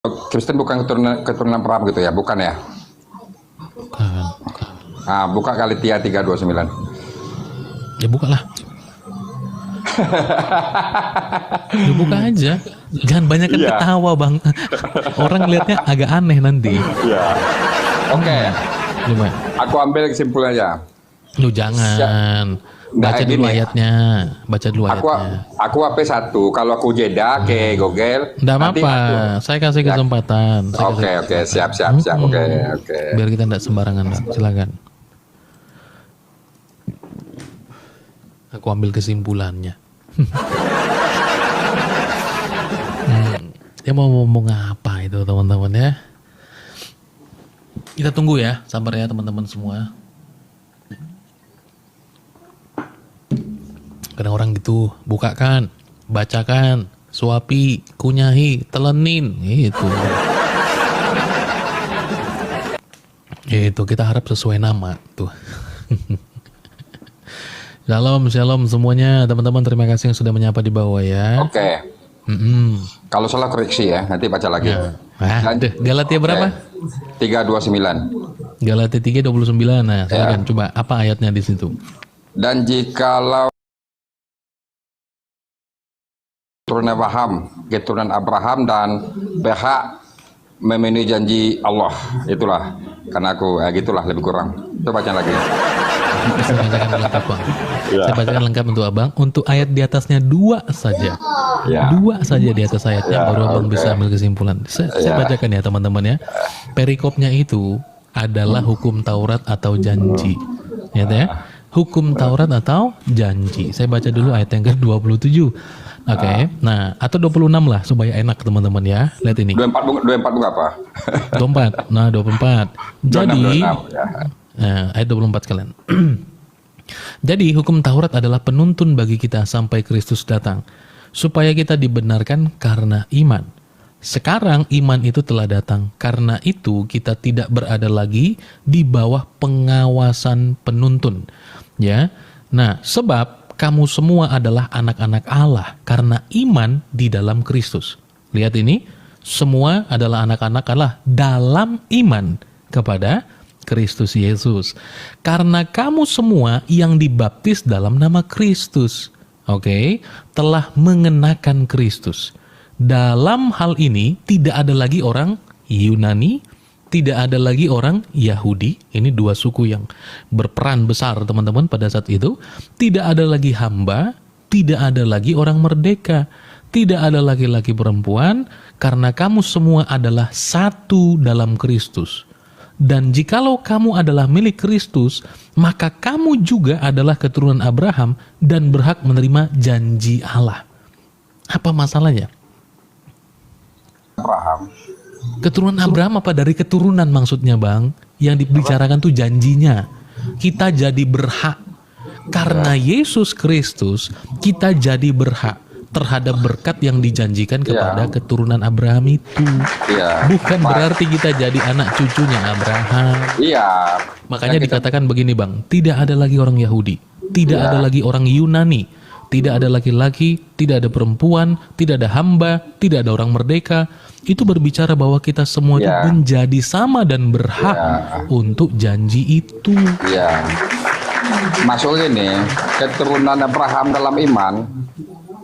Kristen bukan keturunan Abraham gitu ya? Bukan ya? Bukan. Ah, buka Galatia 3:29. Ya buka lah. Ya buka aja. Jangan banyak Iya. ketawa bang. Orang lihatnya agak aneh nanti. Iya. Oke, Coba. aku ambil kesimpulannya. Lu jangan. Baca Nggak, dulu gini. ayatnya. Baca dulu Aku ayatnya. aku AP1. Kalau aku jeda ke Google, Nggak nanti apa-apa. Saya kasih Ya. kesempatan. Saya kasih Oke, siap. kesempatan. Oke. Biar kita nggak sembarangan bang. Silakan. Aku ambil kesimpulannya. Dia mau ngomong apa itu teman-teman ya? Kita tunggu ya, sabar ya teman-teman semua. Kadang orang gitu, bukakan, bacakan, suapi, kunyahi, telenin, gitu. Itu kita harap sesuai nama tuh. Shalom semuanya teman-teman, terima kasih yang sudah menyapa di bawah ya. Oke. Kalau salah koreksi ya, nanti baca lagi. Galatia berapa? 3:29. Galatia 3:29. Nah, silakan coba apa ayatnya di situ? Dan jikalau keturunan Abraham dan berhak memenuhi janji Allah, itulah karena aku gitulah lebih kurang. Coba baca lagi. Saya bacakan lengkap bang. Saya bacakan lengkap untuk abang. Untuk ayat di atasnya 2 saja. Ya. 2 saja di atas ayatnya, baru abang oke. bisa ambil kesimpulan. Saya bacakan ya teman-teman ya. Perikopnya itu adalah hukum Taurat atau janji. Ya, ya. Hukum Taurat atau janji. Saya baca dulu ayat yang ke-27. Oke. Nah, atau 26 lah supaya enak teman-teman ya. Lihat ini. 24 bunga apa? 24. Nah, 24. Jadi 26, ya. Nah, ayat 24 kalian. Jadi hukum Taurat adalah penuntun bagi kita sampai Kristus datang, supaya kita dibenarkan karena iman. Sekarang iman itu telah datang, karena itu kita tidak berada lagi di bawah pengawasan penuntun. Ya, nah sebab kamu semua adalah anak-anak Allah karena iman di dalam Kristus. Lihat ini, semua adalah anak-anak Allah dalam iman kepada Kristus Yesus. Karena kamu semua yang dibaptis dalam nama Kristus, telah mengenakan Kristus. Dalam hal ini tidak ada lagi orang Yunani, tidak ada lagi orang Yahudi. Ini 2 suku yang berperan besar teman-teman pada saat itu. Tidak ada lagi hamba, tidak ada lagi orang merdeka, tidak ada laki-laki perempuan, karena kamu semua adalah satu dalam Kristus. Dan jikalau kamu adalah milik Kristus, maka kamu juga adalah keturunan Abraham dan berhak menerima janji Allah. Apa masalahnya? Abraham. Keturunan Abraham apa dari keturunan maksudnya bang? Yang dibicarakan tuh janjinya. Kita jadi berhak. Karena Yesus Kristus, kita jadi berhak terhadap berkat yang dijanjikan kepada keturunan Abraham itu. Bukan berarti kita jadi anak cucunya Abraham. Iya. Makanya dikatakan begini bang, tidak ada lagi orang Yahudi, tidak ada lagi orang Yunani, tidak ada laki-laki, tidak ada perempuan, tidak ada hamba, tidak ada orang merdeka. Itu berbicara bahwa kita semua itu menjadi sama dan berhak untuk janji itu. Iya. Maksudnya nih, keturunan Abraham dalam iman.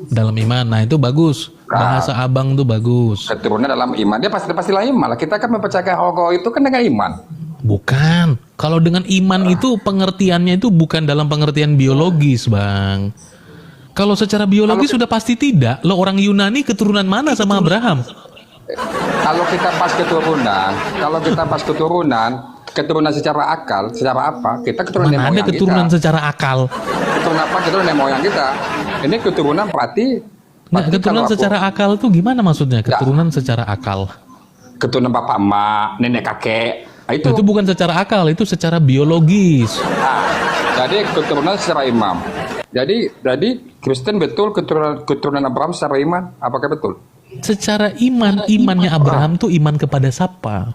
Dalam iman, nah itu bagus. Bahasa abang tuh bagus. Keturunan dalam iman, dia pastilah iman lah. Kita kan mempercayai Allah itu kan dengan iman. Bukan. Kalau dengan iman itu pengertiannya itu bukan dalam pengertian biologis, bang. Kalau secara biologis sudah pasti tidak. Lo orang Yunani keturunan mana sama Abraham? Kalau kita pas keturunan secara akal, secara apa? Kita keturunan Mana ada moyang keturunan kita. secara akal? Keturunan apa? Keturunan moyang kita. Ini keturunan berarti Keturunan secara akal tuh gimana maksudnya? Keturunan secara akal. Keturunan bapak emak, nenek kakek. Nah, itu bukan secara akal, itu secara biologis. Jadi keturunan secara imam. Jadi Kristen betul keturunan Abraham secara iman. Apakah betul? Secara iman, imannya Abraham tuh iman kepada siapa?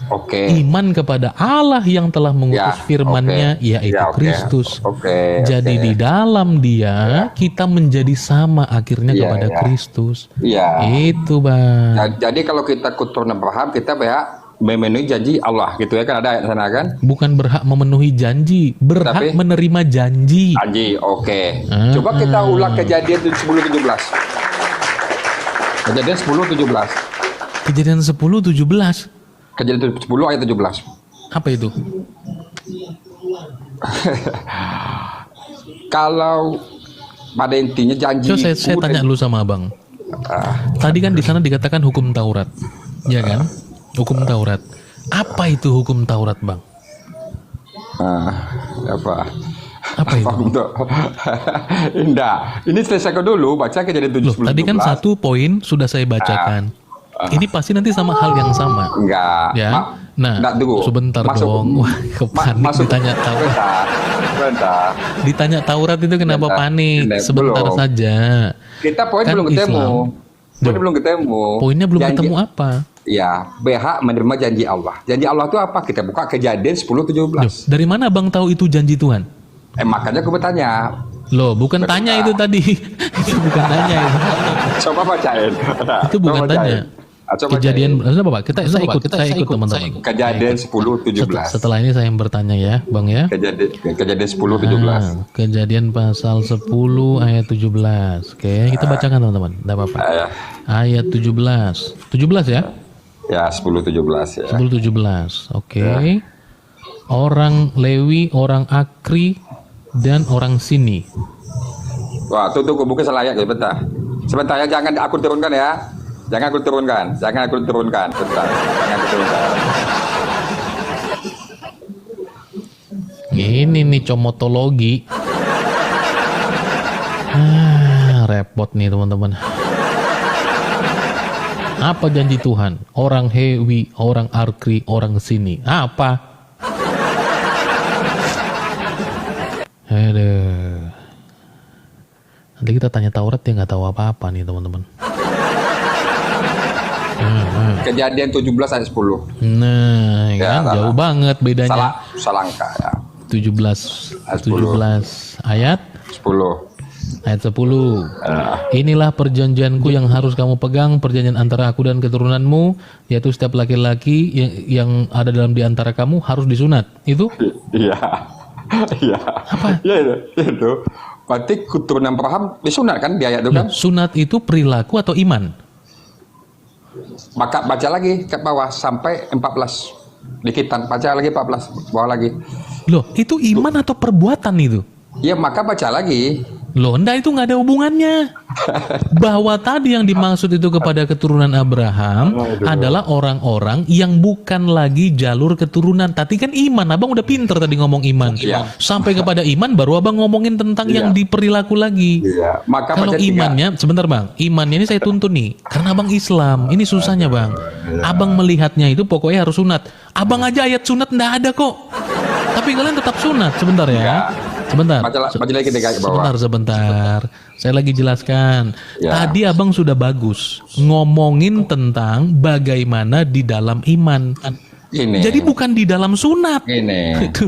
Oke. Iman kepada Allah yang telah mengutus Ya, firman-Nya, oke. yaitu Ya, oke. Kristus. Oke. Jadi oke. di dalam Dia kita menjadi sama akhirnya Iya, kepada iya. Kristus. Iya. Itu Bang. Jadi kalau kita keturunan Abraham, kita berhak memenuhi janji Allah, gitu ya kan, ada ayat sana kan? Bukan berhak memenuhi janji, berhak Tapi- menerima janji. Janji, oke. Ah. Coba kita ulang kejadian 10:17. Kejadian 10:17. Kejadian 10:17. Kejadian 10 ayat 17. Apa itu? Kalau pada intinya janji Coba saya tanya dulu sama Abang. Tadi kan di sana dikatakan hukum Taurat, ya kan? Hukum Taurat. Apa itu hukum Taurat, Bang? Apa? Apa itu? Untuk Indah. Ini selesaikan dulu, baca kejadian 7 Loh, tadi kan 17. satu poin sudah saya bacakan. Ini pasti nanti sama hal yang sama. Enggak. Ya. Nah, enggak, tunggu. sebentar Masuk. dong. Wah, kepanik Masuk. ditanya Taurat. Bentar. Ditanya Taurat itu kenapa Bentar. panik? Bentar. Sebentar Belum. saja. Kita poin Kan belum ketemu. Islam. Poin Duh. belum ketemu. Poinnya belum Janji- ketemu apa? Ya, berhak menerima janji Allah. Janji Allah itu apa? Kita buka kejadian 10:17. Loh, dari mana Bang tahu itu janji Tuhan? Makanya aku bertanya. Loh, bukan tanya itu tadi. Itu bukan tanya itu. Coba bacain. Itu bukan Coba bacain. tanya. Coba Kejadian bacain. apa Pak? Saya ikut teman-teman. Kejadian 10:17. Setelah ini saya yang bertanya ya, Bang ya. Kejadian 10:17. Kejadian pasal 10 ayat 17. Oke, kita bacakan teman-teman. Enggak apa-apa. Ayat 17. 17 ya? Ya, 10:17 ya. 10-17. Oke. Orang Lewi, orang Akri, dan orang Sini. Wah, tunggu buku salah ayat ya, bentar. Sebentar ya, jangan aku turunkan ya. Jangan aku turunkan. Bentar. Jangan aku turunkan. Ini nih comotologi. Repot nih teman-teman. Apa janji Tuhan? Orang Hewi, orang Arkri, orang Sini. Apa? Aduh. Nanti kita tanya Taurat, dia nggak tahu apa-apa nih teman-teman. Kejadian 17 ayat 10. Nah, Ya, kan salah. jauh banget bedanya. Salah angka ya. 17 Ayat 10. 17 ayat 10. ayat 10. Inilah perjanjianku yang harus kamu pegang, perjanjian antara aku dan keturunanmu, yaitu setiap laki-laki yang ada dalam di antara kamu harus disunat. Itu? Iya. Iya. Apa? Ya itu. Berarti keturunan Abraham disunat kan di ayat itu kan? Loh, sunat itu perilaku atau iman? Maka baca lagi ke bawah sampai 14. Dikitan, baca lagi 14, bawah lagi. Loh, itu iman atau perbuatan itu? Ya maka baca lagi. Loh, enggak, itu nggak ada hubungannya. Bahwa tadi yang dimaksud itu kepada keturunan Abraham adalah orang-orang yang bukan lagi jalur keturunan. Tadi kan iman, abang udah pinter tadi ngomong iman. Iya. Sampai kepada iman, baru abang ngomongin tentang yang diperilaku lagi. Iya. Maka Kalau baca 3. imannya, sebentar bang, imannya ini saya tuntun nih, karena abang Islam, ini susahnya bang. Abang melihatnya itu pokoknya harus sunat. Abang aja ayat sunat ndak ada kok. Tapi kalian tetap sunat, sebentar ya. Sebentar. Baca lagi 3 ke bawah. Sebentar. Saya lagi jelaskan. Ya. Tadi abang sudah bagus ngomongin tentang bagaimana di dalam iman. Gini. Jadi bukan di dalam sunat. Gini. Itu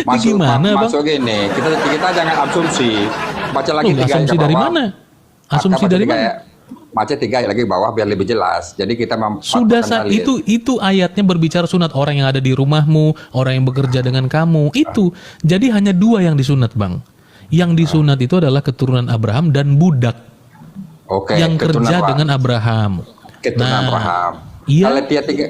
Masuk, gimana bang? masuk gini. Kita jangan asumsi. Baca lagi Loh, 3 asumsi dari mana? Asumsi dari mana? Baca 3 lagi bawah biar lebih jelas. Jadi kita Sudah itu ayatnya berbicara sunat orang yang ada di rumahmu, orang yang bekerja dengan kamu. Itu. Jadi hanya 2 yang disunat, Bang. Yang disunat itu adalah keturunan Abraham dan budak Oke, yang keturunan kerja Abraham. dengan Abraham. Keturunan Abraham. Iya.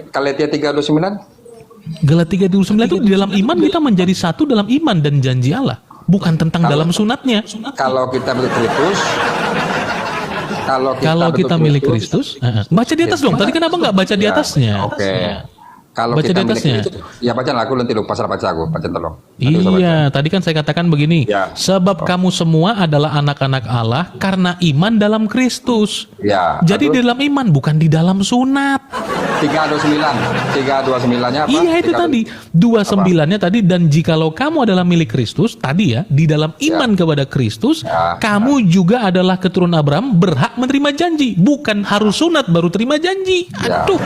Galatia 3:29. Galatia 3:29 itu di dalam iman kita menjadi satu dalam iman dan janji Allah, bukan tentang dalam sunatnya. Kalau kita milik Kristus, Kalau kita milik Kristus, baca di atas dong. Tadi kan abang nggak baca di atasnya. Oke. Kalau Baca kita di milik atasnya. Kristus, ya baca lah, aku nanti lupa salah baca aku, baca tolong. Iya, tadi kan saya katakan begini. Ya. Sebab kamu semua adalah anak-anak Allah karena iman dalam Kristus. Ya. Jadi di dalam iman, bukan di dalam sunat. 329-nya apa? Iya itu tadi. 29-nya tadi, dan jikalau kamu adalah milik Kristus, tadi ya, di dalam iman kepada Kristus, kamu juga adalah keturunan Abraham, berhak menerima janji. Bukan harus sunat baru terima janji. Ya. Aduh.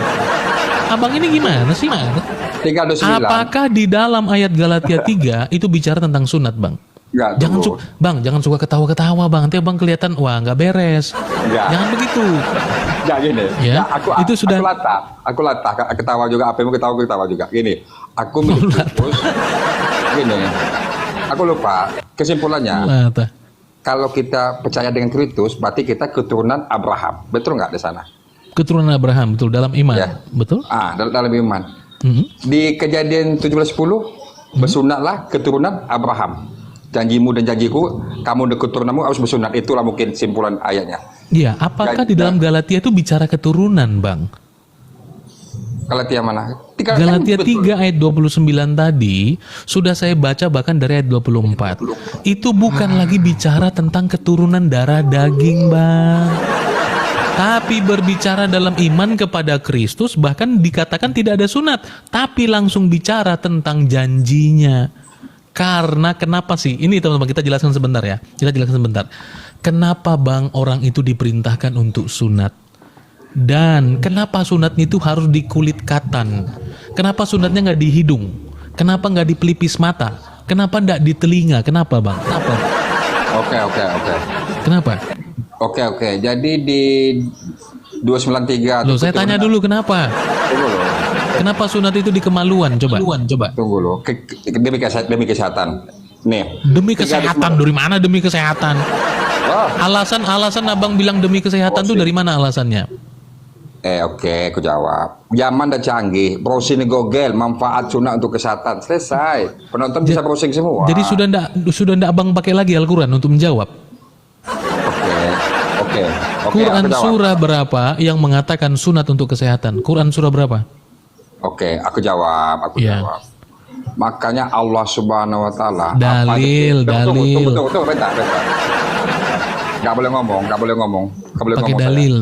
abang ini gimana sih? 329. Apakah di dalam ayat Galatia 3 itu bicara tentang sunat, Bang? Enggak, Jangan tunggu. Bang, jangan suka ketawa-ketawa, Bang. Nanti Abang kelihatan wah nggak beres. Enggak. Jangan begitu. Enggak gini. Ya, Enggak, itu sudah- aku latah, ketawa juga, apa yang mau ketawa juga. Gini, aku milik Kristus. Gini. Aku lupa kesimpulannya. Latah. Kalau kita percaya dengan Kristus, berarti kita keturunan Abraham. Betul nggak di sana? Keturunan Abraham, betul, dalam iman. Ya. Betul? Dalam iman. Mhm. Di Kejadian 17:10, bersunatlah keturunan Abraham. Janjimu dan janjiku, kamu dan keturunanmu harus bersunat. Itulah mungkin simpulan ayatnya. Iya, apakah di dalam Galatia itu bicara keturunan, Bang? Galatia mana? Galatia Betul. 3 ayat 29 tadi sudah saya baca bahkan dari ayat 24. Itu bukan lagi bicara tentang keturunan darah daging, Bang. Tapi berbicara dalam iman kepada Kristus, bahkan dikatakan tidak ada sunat, tapi langsung bicara tentang janjinya. Karena kenapa sih? Ini teman-teman kita jelaskan sebentar ya. Kita jelaskan sebentar. Kenapa, Bang, orang itu diperintahkan untuk sunat? Dan kenapa sunatnya itu harus di kulit katan? Kenapa sunatnya nggak di hidung? Kenapa nggak di pelipis mata? Kenapa nggak di telinga? Kenapa, Bang? Kenapa? Oke. Kenapa? Oke. Jadi di 293. Loh, saya tanya dulu kenapa? Tunggu loh. Kenapa sunat itu di kemaluan? Coba. Tunggu loh. Demi kesehatan. Nih. Demi kesehatan. Dari mana demi kesehatan? Oh. Alasan Abang bilang demi kesehatan tuh dari mana alasannya? Oke, aku jawab. Zaman udah canggih, browsing Google, manfaat sunat untuk kesehatan. Selesai. Penonton bisa browsing semua. Jadi sudah ndak Abang pakai lagi Al-Quran untuk menjawab? Oke, Quran aku jawab. surah berapa yang mengatakan sunat untuk kesehatan? Quran surah berapa? Oke, aku jawab. Iya. Makanya Allah Subhanahu wa taala Dalil. Tunggu, bentar. Gak boleh ngomong. Pakai dalil.